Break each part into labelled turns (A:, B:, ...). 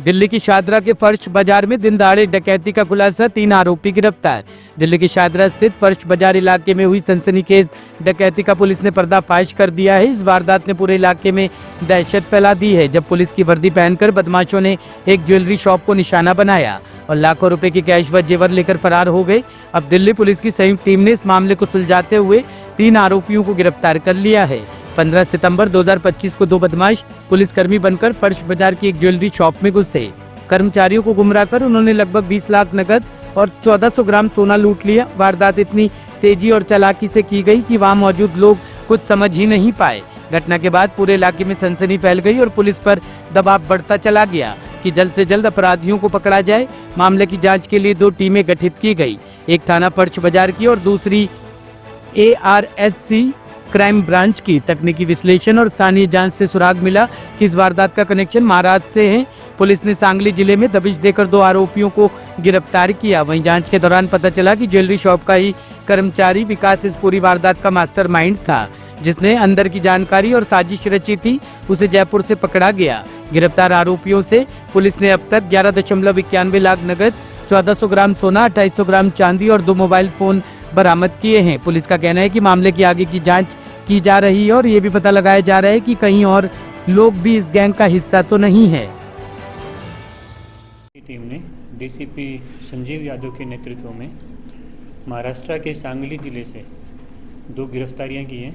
A: दिल्ली की शादरा के पर्च बाजार में दिन दहाड़े डकैती का खुलासा, 3 आरोपी गिरफ्तार। दिल्ली के शादरा स्थित पर्च बाजार इलाके में हुई सनसनीखेज डकैती का पुलिस ने पर्दाफाश कर दिया है। इस वारदात ने पूरे इलाके में दहशत फैला दी है, जब पुलिस की वर्दी पहनकर बदमाशों ने एक ज्वेलरी शॉप को निशाना बनाया और लाखों रुपए की कैश व जेवर लेकर फरार हो गए। अब दिल्ली पुलिस की संयुक्त टीम ने इस मामले को सुलझाते हुए 3 आरोपियों को गिरफ्तार कर लिया है। 15 सितंबर 2025 को 2 बदमाश पुलिसकर्मी बनकर फर्श बाजार की एक ज्वेलरी शॉप में घुसे। कर्मचारियों को गुमराह कर उन्होंने लगभग 20 लाख नकद और 1400 ग्राम सोना लूट लिया। वारदात इतनी तेजी और चालाकी से की गई कि वहां मौजूद लोग कुछ समझ ही नहीं पाए। घटना के बाद पूरे इलाके में सनसनी फैल गई और पुलिस पर दबाव बढ़ता चला गया कि जल्द से जल्द अपराधियों को पकड़ा जाए। मामले की जांच के लिए 2 टीमें गठित की गई, एक थाना पर्च बाजार की और दूसरी ARSC क्राइम ब्रांच की। तकनीकी विश्लेषण और स्थानीय जांच से सुराग मिला कि इस वारदात का कनेक्शन महाराष्ट्र से है। पुलिस ने सांगली जिले में दबिश देकर 2 आरोपियों को गिरफ्तार किया। वहीं जांच के दौरान पता चला कि ज्वेलरी शॉप का ही कर्मचारी विकास इस पूरी वारदात का मास्टरमाइंड था, जिसने अंदर की जानकारी और साजिश रची थी। उसे जयपुर से पकड़ा गया। गिरफ्तार आरोपियों से पुलिस ने अब तक 11.91 लाख नगद, 1400 ग्राम सोना, 2800 ग्राम चांदी और 2 मोबाइल फोन बरामद किए हैं। पुलिस का कहना है कि मामले की आगे की जांच की जा रही है और ये भी पता लगाया जा रहा है कि कहीं और लोग भी इस गैंग का हिस्सा तो नहीं है।
B: टीम ने DCP संजीव यादव के नेतृत्व में महाराष्ट्र के सांगली जिले से 2 गिरफ्तारियां की हैं,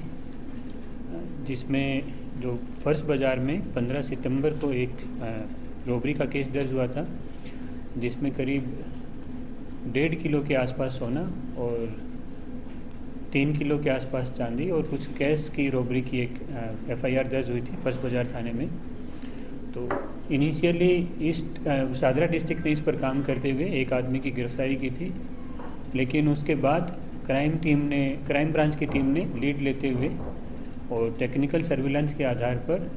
B: जिसमें जो फर्श बाज़ार में 15 सितंबर को एक रॉबरी का केस दर्ज हुआ था, जिसमें करीब 1.5 किलो के आसपास सोना और 3 किलो के आसपास चांदी और कुछ कैश की रॉबरी की एक FIR दर्ज हुई थी फर्श बाज़ार थाने में। तो इनिशियली शादरा डिस्ट्रिक्ट ने इस पर काम करते हुए एक आदमी की गिरफ्तारी की थी, लेकिन उसके बाद क्राइम ब्रांच की टीम ने लीड लेते हुए और टेक्निकल सर्विलांस के आधार पर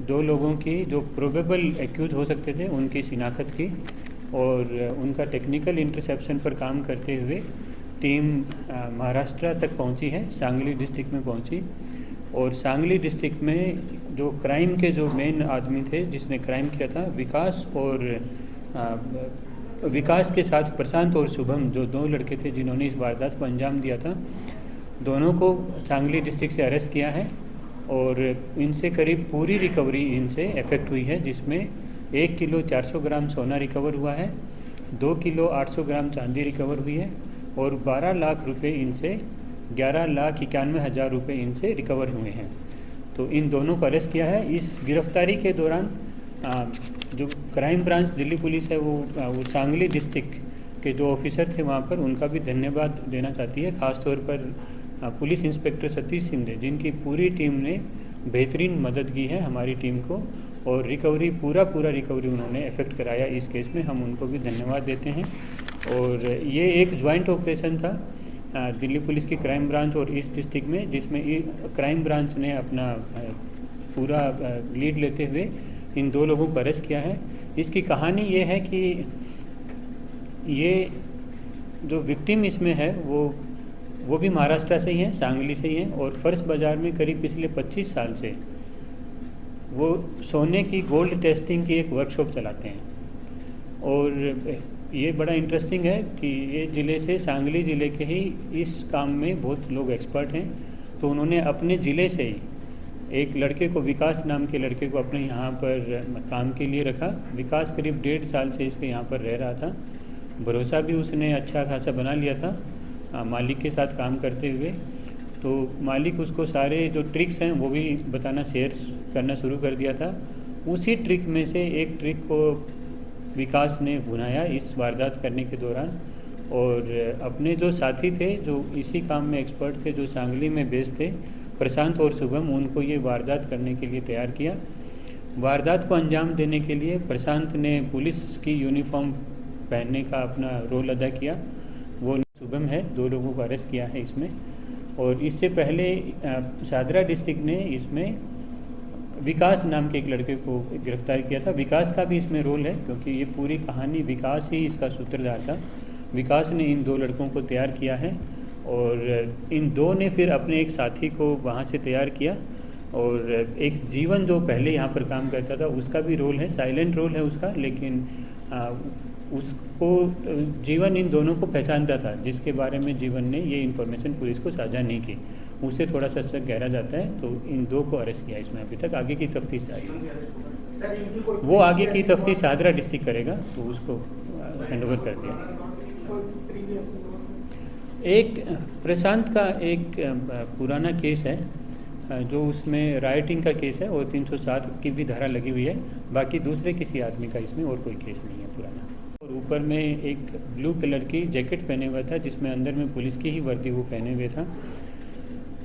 B: 2 लोगों की जो प्रोबेबल एक्यूज हो सकते थे उनकी शिनाख्त की और उनका टेक्निकल इंटरसेप्शन पर काम करते हुए टीम महाराष्ट्र तक पहुंची है, सांगली डिस्ट्रिक्ट में पहुंची। और सांगली डिस्ट्रिक्ट में जो क्राइम के जो मेन आदमी थे जिसने क्राइम किया था, विकास के साथ प्रशांत और शुभम, जो 2 लड़के थे जिन्होंने इस वारदात को अंजाम दिया था, दोनों को सांगली डिस्ट्रिक्ट से अरेस्ट किया है और इनसे करीब पूरी रिकवरी इनसे इफेक्ट हुई है, जिसमें 1 किलो 400 ग्राम सोना रिकवर हुआ है, 2 किलो 800 ग्राम चांदी रिकवर हुई है और 12 लाख रुपए इनसे 11,91,000 रुपये इनसे रिकवर हुए हैं। तो इन दोनों को अरेस्ट किया है। इस गिरफ्तारी के दौरान जो क्राइम ब्रांच दिल्ली पुलिस है वो सांगली डिस्ट्रिक्ट के जो ऑफिसर थे वहाँ पर उनका भी धन्यवाद देना चाहती है, ख़ासतौर पर पुलिस इंस्पेक्टर सतीश शिंदे, जिनकी पूरी टीम ने बेहतरीन मदद की है हमारी टीम को और पूरा रिकवरी उन्होंने इफेक्ट कराया इस केस में। हम उनको भी धन्यवाद देते हैं। और ये एक ज्वाइंट ऑपरेशन था दिल्ली पुलिस की क्राइम ब्रांच और इस डिस्ट्रिक्ट में, जिसमें क्राइम ब्रांच ने अपना पूरा लीड लेते हुए इन 2 लोगों को अरेस्ट किया है। इसकी कहानी ये है कि ये जो विक्टिम इसमें है वो भी महाराष्ट्र से ही है, सांगली से ही है और फर्श बाज़ार में करीब पिछले 25 साल से वो सोने की गोल्ड टेस्टिंग की एक वर्कशॉप चलाते हैं। और ये बड़ा इंटरेस्टिंग है कि ये ज़िले से, सांगली ज़िले के ही इस काम में बहुत लोग एक्सपर्ट हैं। तो उन्होंने अपने ज़िले से ही एक लड़के को, विकास नाम के लड़के को अपने यहाँ पर काम के लिए रखा। विकास करीब 1.5 साल से इसके यहाँ पर रह रहा था। भरोसा भी उसने अच्छा खासा बना लिया था मालिक के साथ काम करते हुए। तो मालिक उसको सारे जो ट्रिक्स हैं वो भी बताना, शेयर करना शुरू कर दिया था। उसी ट्रिक में से एक ट्रिक को विकास ने भुनाया इस वारदात करने के दौरान और अपने जो साथी थे जो इसी काम में एक्सपर्ट थे, जो सांगली में बेस्ड थे, प्रशांत और शुभम, उनको ये वारदात करने के लिए तैयार किया। वारदात को अंजाम देने के लिए प्रशांत ने पुलिस की यूनिफॉर्म पहनने का अपना रोल अदा किया। वो शुभम है, 2 लोगों को अरेस्ट किया है इसमें। और इससे पहले शादरा डिस्ट्रिक्ट ने इसमें विकास नाम के एक लड़के को गिरफ्तार किया था। विकास का भी इसमें रोल है क्योंकि ये पूरी कहानी विकास ही इसका सूत्रधार था। विकास ने इन 2 लड़कों को तैयार किया है और इन 2 ने फिर अपने एक साथी को वहाँ से तैयार किया और एक जीवन जो पहले यहाँ पर काम करता था उसका भी रोल है, साइलेंट रोल है उसका, लेकिन उसको जीवन इन दोनों को पहचानता था, जिसके बारे में जीवन ने ये इन्फॉर्मेशन पुलिस को साझा नहीं की, उससे थोड़ा सा शक गहरा जाता है। तो इन दो को अरेस्ट किया इसमें अभी तक, आगे की तफ्तीश जारी है। वो आगे की तफ्तीश शाहदरा डिस्ट्रिक्ट करेगा, तो उसको हैंड ओवर कर दिया। एक प्रशांत का एक पुराना केस है जो उसमें राइटिंग का केस है और 307 की भी धारा लगी हुई है, बाकी दूसरे किसी आदमी का इसमें और कोई केस नहीं है पुराना। और ऊपर में एक ब्लू कलर की जैकेट पहने हुआ था जिसमें अंदर में पुलिस की ही वर्दी वो पहने हुए था।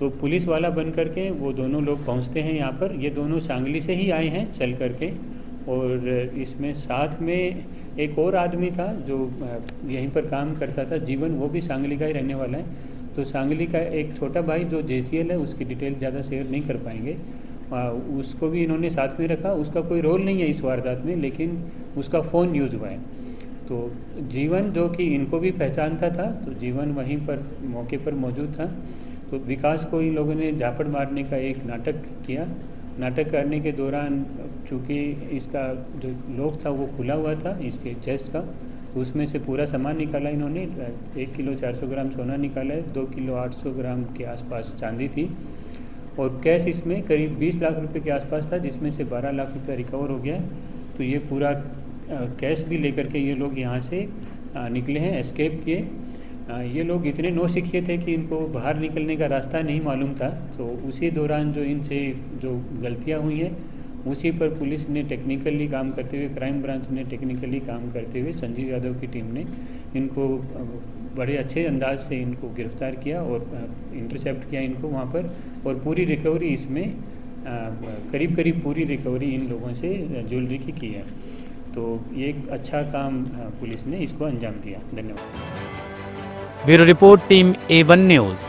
B: तो पुलिस वाला बन करके वो दोनों लोग पहुंचते हैं यहाँ पर। ये दोनों सांगली से ही आए हैं चल करके, और इसमें साथ में एक और आदमी था जो यहीं पर काम करता था, जीवन, वो भी सांगली का ही रहने वाला है। तो सांगली का एक छोटा भाई जो JCL है, उसकी डिटेल ज़्यादा शेयर नहीं कर पाएंगे, उसको भी इन्होंने साथ में रखा। उसका कोई रोल नहीं है इस वारदात में, लेकिन उसका फ़ोन यूज हुआ है। तो जीवन जो कि इनको भी पहचानता था, तो जीवन वहीं पर मौके पर मौजूद था। तो विकास को इन लोगों ने झापड़ मारने का एक नाटक किया। नाटक करने के दौरान चूँकि इसका जो लॉक था वो खुला हुआ था इसके चेस्ट का, उसमें से पूरा सामान निकाला इन्होंने। 1 किलो 400 ग्राम सोना निकाला है, 2 किलो 800 ग्राम के आसपास चांदी थी, और कैश इसमें करीब 20 लाख रुपए के आसपास था, जिसमें से 12 लाख रुपये रिकवर हो गया। तो ये पूरा कैश भी लेकर के ये लोग यहाँ से निकले हैं, एस्केप किए। ये लोग इतने नौसिखिए थे कि इनको बाहर निकलने का रास्ता नहीं मालूम था। तो उसी दौरान जो इनसे जो गलतियाँ हुई हैं उसी पर पुलिस ने टेक्निकली काम करते हुए, क्राइम ब्रांच ने टेक्निकली काम करते हुए, संजीव यादव की टीम ने इनको बड़े अच्छे अंदाज से इनको गिरफ्तार किया और इंटरसेप्ट किया इनको वहाँ पर। और पूरी रिकवरी इसमें करीब करीब पूरी रिकवरी इन लोगों से ज्वेलरी की है। तो ये एक अच्छा काम पुलिस ने इसको अंजाम दिया। धन्यवाद।
A: Bureau report, team A1 news.